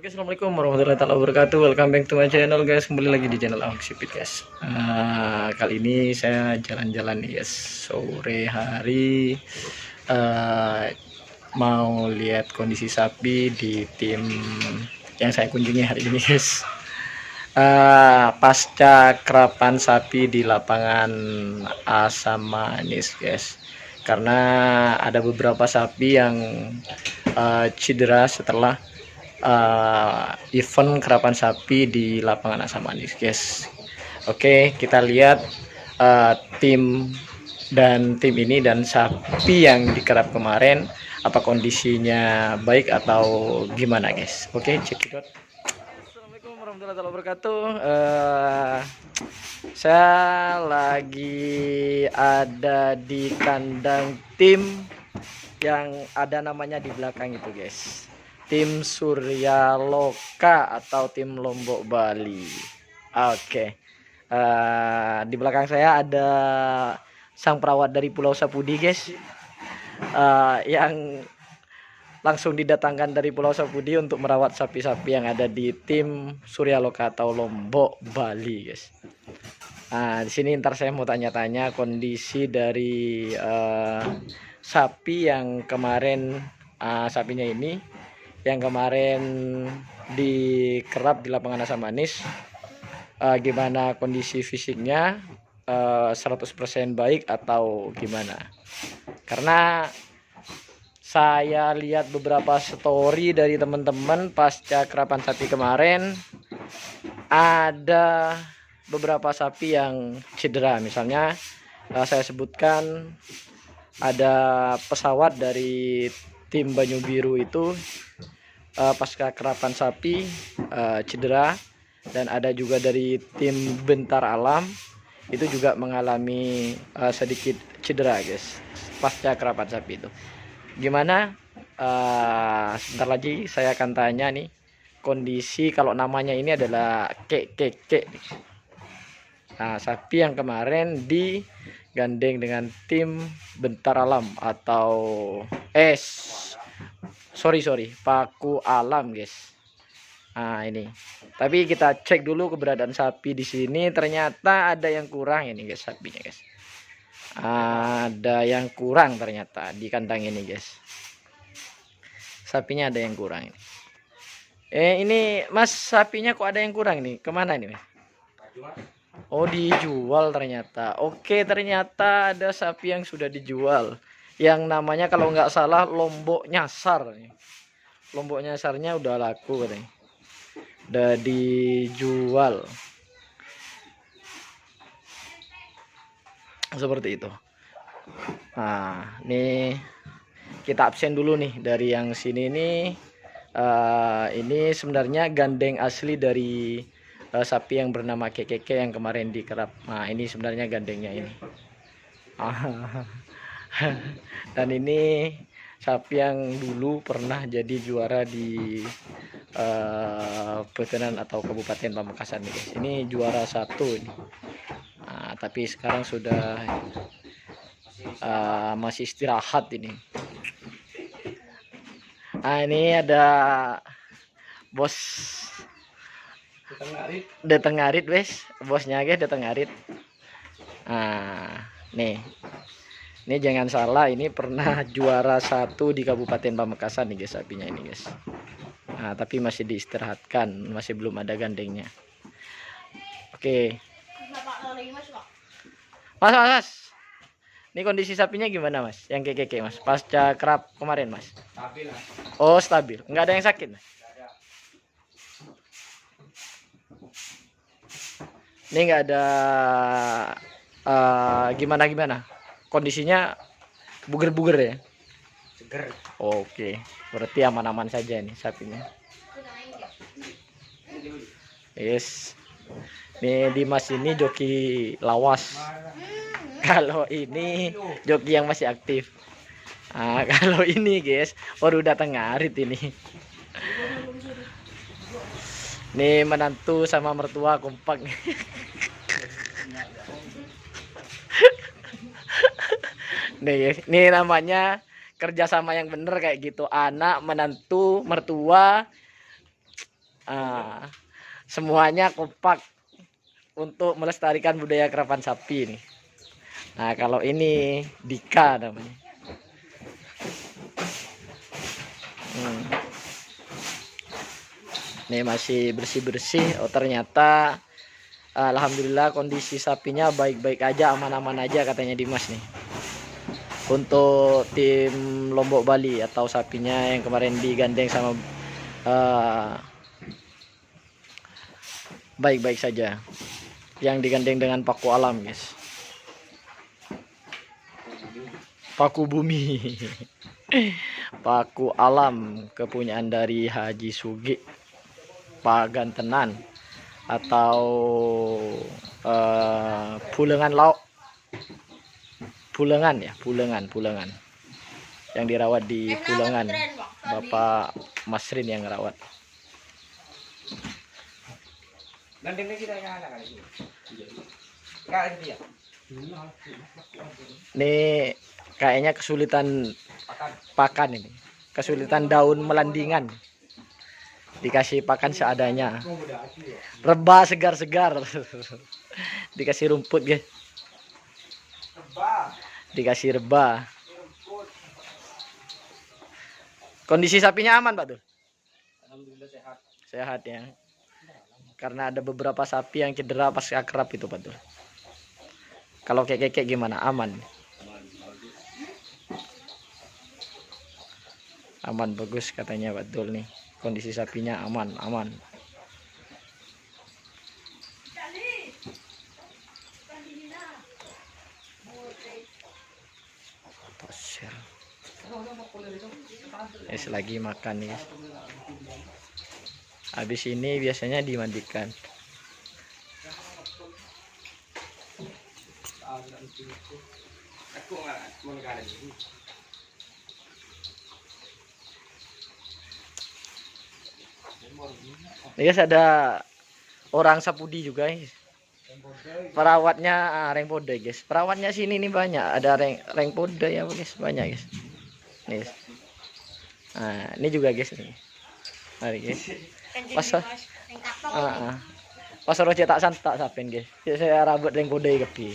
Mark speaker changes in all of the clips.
Speaker 1: Oke, assalamualaikum warahmatullahi wabarakatuh. Welcome back to my channel, guys. Kembali lagi di channel Ahok Sipit, guys. Kali ini saya jalan-jalan nih, guys. Sore hari mau lihat kondisi sapi di tim yang saya kunjungi hari ini, guys. Pasca kerapan sapi di lapangan Asam Manis, guys. Karena ada beberapa sapi yang cedera setelah event kerapan sapi di lapangan Asam Manis, guys. Oke, kita lihat tim ini dan sapi yang dikerap kemarin, apa kondisinya baik atau gimana, guys. Oke, cekidot. Assalamualaikum warahmatullahi wabarakatuh. Saya lagi ada di kandang tim yang ada namanya di belakang itu, guys. Tim Surya Loka atau tim Lombok Bali. Oke. Di belakang saya ada sang perawat dari Pulau Sapudi, guys. Yang langsung didatangkan dari Pulau Sapudi untuk merawat sapi-sapi yang ada di tim Surya Loka atau Lombok Bali, guys. Di sini ntar saya mau tanya-tanya kondisi dari sapi yang kemarin, sapinya ini yang kemarin dikerap di lapangan Asam Manis, gimana kondisi fisiknya, 100% baik atau gimana. Karena saya lihat beberapa story dari teman-teman pasca kerapan sapi kemarin, ada beberapa sapi yang cedera. Misalnya saya sebutkan ada pesawat dari tim Banyu Biru itu pasca kerapan sapi cedera, dan ada juga dari tim Bentar Alam itu juga mengalami sedikit cedera, guys, pasca kerapan sapi itu. Gimana? Sebentar lagi saya akan tanya nih kondisi, kalau namanya ini adalah kek. Sapi yang kemarin digandeng dengan tim Bentar Alam atau sorry Paku Alam, guys. Ini. Tapi kita cek dulu keberadaan sapi di sini. Ternyata ada yang kurang ini, guys, sapinya, guys. Ada yang kurang ternyata di kandang ini, guys. Sapinya ada yang kurang ini. Ini Mas, sapinya kok ada yang kurang nih? Kemana nih, Mas? Oh, dijual ternyata. Oke, ternyata ada sapi yang sudah dijual. Yang namanya kalau nggak salah Lombok Nyasar. Lombok Nyasarnya udah laku katanya. Udah dijual. Seperti itu. Nih kita absen dulu nih dari yang sini nih. Ini sebenarnya gandeng asli dari sapi yang bernama Kekeke yang kemarin dikerap. Ini sebenarnya gandengnya ini. Dan ini sapi yang dulu pernah jadi juara di Petenan atau Kabupaten Pamekasan, guys. Ini juara 1 ini. Tapi sekarang sudah masih istirahat ini. Ini ada bos datang ngarit, guys. Bosnya, guys, datang ngarit. Nih. Ini jangan salah, ini pernah juara 1 di Kabupaten Pamekasan nih, guys, sapinya ini, guys. Tapi masih diistirahatkan, masih belum ada gandengnya. Oke. Mas. Ini kondisi sapinya gimana, Mas? Yang keke, Mas, pasca kerap kemarin, Mas? Stabil, Mas. Oh, stabil. Enggak ada yang sakit, Mas? Ini enggak ada gimana? Kondisinya buger-buger ya? Seger. Oke, berarti aman-aman saja nih sapinya. Yes. Nih Dimas ini joki lawas. Kalau ini joki yang masih aktif. Kalau ini, guys, baru datang ngarit ini. Nih menantu sama mertua kompak. Nih namanya kerjasama yang bener kayak gitu. Anak, menantu, mertua Ah, semuanya kompak untuk melestarikan budaya kerapan sapi nih. Nah, kalau ini Dika namanya. Ini masih bersih-bersih. Oh, ternyata alhamdulillah kondisi sapinya baik-baik aja, aman-aman aja katanya Dimas nih. Untuk tim Lombok Bali atau sapinya yang kemarin digandeng sama baik-baik saja. Yang digandeng dengan paku alam, guys. Paku bumi. Paku alam kepunyaan dari Haji Sugi Pagantenan atau pulengan lauk, pulengan ya, pulengan yang dirawat di pulengan. Bapak Masrin yang rawat. Ini kayaknya kesulitan pakan ini, kesulitan daun melandingan. Dikasih pakan seadanya, rebah segar-segar. Dikasih rumput, guys. Dikasih rebah. Kondisi sapinya aman, Pak Dul?
Speaker 2: Alhamdulillah sehat.
Speaker 1: Sehat ya. Karena ada beberapa sapi yang cedera pas akrab itu, Pak Dul. Kalau kekek gimana? Aman. Aman, bagus katanya Pak Dul nih. Kondisi sapinya aman. Lagi makan nih. Habis ini biasanya dimandikan. Ini guys, ada orang Sapudi juga, guys. Perawatnya Reng Pode, guys. Perawatnya sini nih banyak. Ada Reng Pode ya, guys. Banyak, guys. Nih, guys. Nah, ini juga, guys. Mari, guys. Pas orang cetak santak sapen, guys. Saya rambut Reng Pode kepi.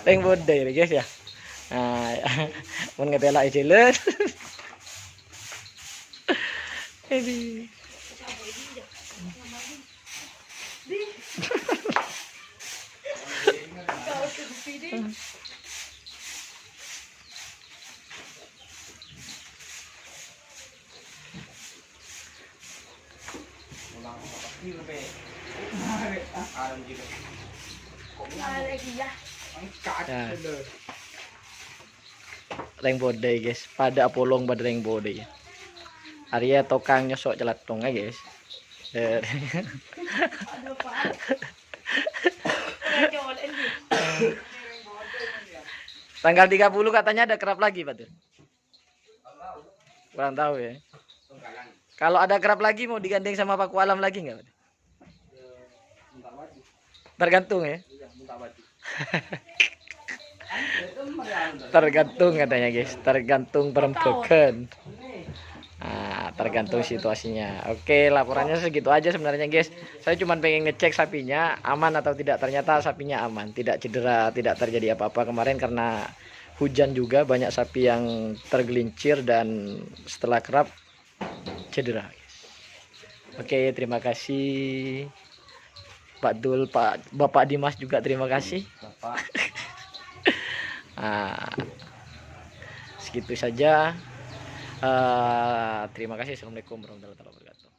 Speaker 1: Reng Pode, guys ya. Nah, mun ngetela jelet. Ini. Reng Pode, guys. Pada polong pada Reng Pode. Arya tokang nyosok celatong ya, guys. Tanggal 30 katanya ada kerap lagi, Pak Tur. Kurang tahu ya. Kalau ada kerap lagi mau digandeng sama paku alam lagi nggak, Pak? Tergantung ya. Tergantung katanya, guys. Tergantung perempuan. Nah, tergantung situasinya. Oke, laporannya segitu aja sebenarnya, guys. Saya cuma pengen ngecek sapinya aman atau tidak. Ternyata sapinya aman, tidak cedera, tidak terjadi apa-apa. Kemarin karena hujan juga banyak sapi yang tergelincir dan setelah kerap cedera, guys. Oke, terima kasih Pak Dul, Bapak Dimas juga terima kasih. Bapak. Nah, segitu saja. Terima kasih. Assalamualaikum warahmatullahi wabarakatuh.